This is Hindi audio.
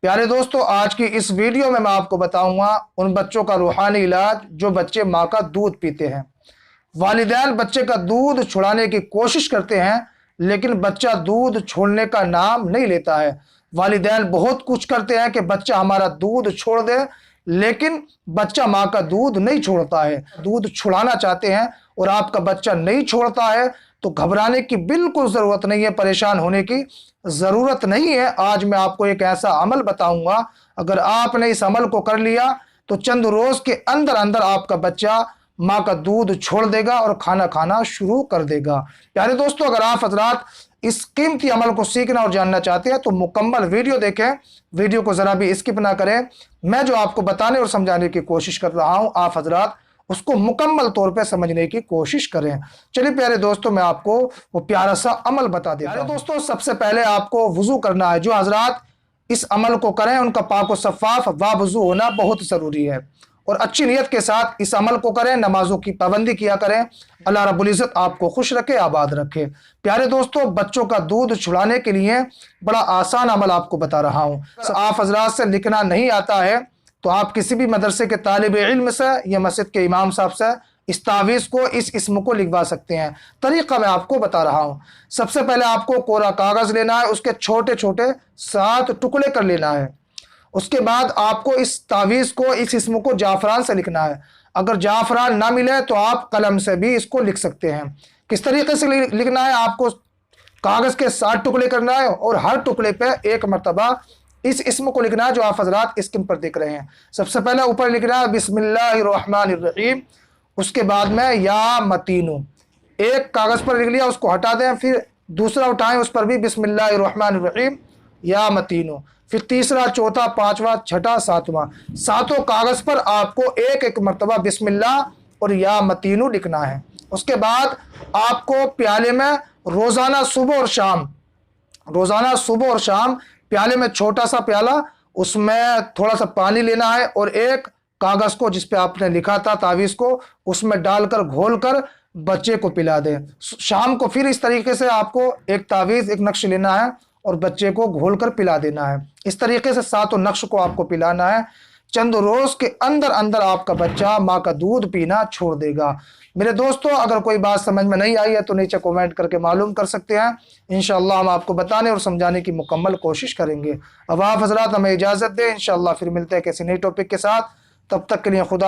प्यारे दोस्तों, आज की इस वीडियो में मैं आपको बताऊंगा उन बच्चों का रूहानी इलाज जो बच्चे माँ का दूध पीते हैं। वालिदैन बच्चे का दूध छुड़ाने की कोशिश करते हैं, लेकिन बच्चा दूध छोड़ने का नाम नहीं लेता है। वालिदैन बहुत कुछ करते हैं कि बच्चा हमारा दूध छोड़ दे, लेकिन बच्चा माँ का दूध नहीं छोड़ता है। दूध छुड़ाना चाहते हैं और आपका बच्चा नहीं छोड़ता है तो घबराने की बिल्कुल ज़रूरत नहीं है, परेशान होने की ज़रूरत नहीं है। आज मैं आपको एक ऐसा अमल बताऊंगा, अगर आपने इस अमल को कर लिया तो चंद रोज़ के अंदर अंदर आपका बच्चा माँ का दूध छोड़ देगा और खाना खाना शुरू कर देगा। प्यारे दोस्तों, अगर आप हजरात इस कीमती अमल को सीखना और जानना चाहते हैं तो मुकम्मल वीडियो देखें, वीडियो को ज़रा भी स्किप ना करें। मैं जो आपको बताने और समझाने की कोशिश कर रहा हूँ, आप हजरात उसको मुकम्मल तौर पे समझने की कोशिश करें। चलिए प्यारे दोस्तों, मैं आपको वो प्यारा सा अमल बता देता हूं। दोस्तों, सबसे पहले आपको वुजू करना है। जो हजरात इस अमल को करें उनका पाक व सफ़ाफ व वुजू होना बहुत ज़रूरी है और अच्छी नीयत के साथ इस अमल को करें, नमाजों की पाबंदी किया करें। अल्लाह रब्बुल इज़्ज़त आपको खुश रखे, आबाद रखे। प्यारे दोस्तों, बच्चों का दूध छुड़ाने के लिए बड़ा आसान अमल आपको बता रहा हूँ। आप हजरात से लिखना नहीं आता है तो आप किसी भी मदरसे के तालिब इल्म से या मस्जिद के इमाम साहब से इस तावीज़ को, इस इस्म को लिखवा सकते हैं। तरीक़ा मैं आपको बता रहा हूँ। सबसे पहले आपको कोरा कागज़ लेना है, उसके छोटे छोटे 7 टुकड़े कर लेना है। उसके बाद आपको इस तावीज़ को, इस इस्म को जाफ़रान से लिखना है। अगर जाफ़रान ना मिले तो आप कलम से भी इसको लिख सकते हैं। किस तरीके से लिखना है? आपको कागज़ के 7 टुकड़े करना है और हर टुकड़े पर एक मरतबा इस इस्म को लिखना है जो आप हजरात स्क्रीन पर देख रहे हैं। सबसे पहले ऊपर लिखना है बिस्मिल्लाहिर्रहमानिर्रहीम, उसके बाद में या मतीनू। एक कागज़ पर लिख लिया, उसको हटा दें, फिर दूसरा उठाएं, उस पर भी बिस्मिल्लाहिर्रहमानिर्रहीम या मतीनू, फिर तीसरा, चौथा, पांचवा, छठा, सातवां, सातों कागज़ पर आपको एक एक मरतबा बिस्मिल्लाह और या मतीनू लिखना है। उसके बाद आपको प्याले में रोज़ाना सुबह और शाम प्याले में, छोटा सा प्याला, उसमें थोड़ा सा पानी लेना है और एक कागज़ को जिस पे आपने लिखा था तावीज़ को, उसमें डालकर घोलकर बच्चे को पिला दें। शाम को फिर इस तरीके से आपको एक तावीज़, एक नक्श लेना है और बच्चे को घोलकर पिला देना है। इस तरीके से 7 नक्श को आपको पिलाना है। चंद रोज़ के अंदर अंदर आपका बच्चा माँ का दूध पीना छोड़ देगा। मेरे दोस्तों, अगर कोई बात समझ में नहीं आई है तो नीचे कमेंट करके मालूम कर सकते हैं। इंशाअल्लाह हम आपको बताने और समझाने की मुकम्मल कोशिश करेंगे। अब आप हजरात हमें इजाज़त दें, इंशाअल्लाह फिर मिलते हैं किसी नई टॉपिक के साथ। तब तक के लिए खुदा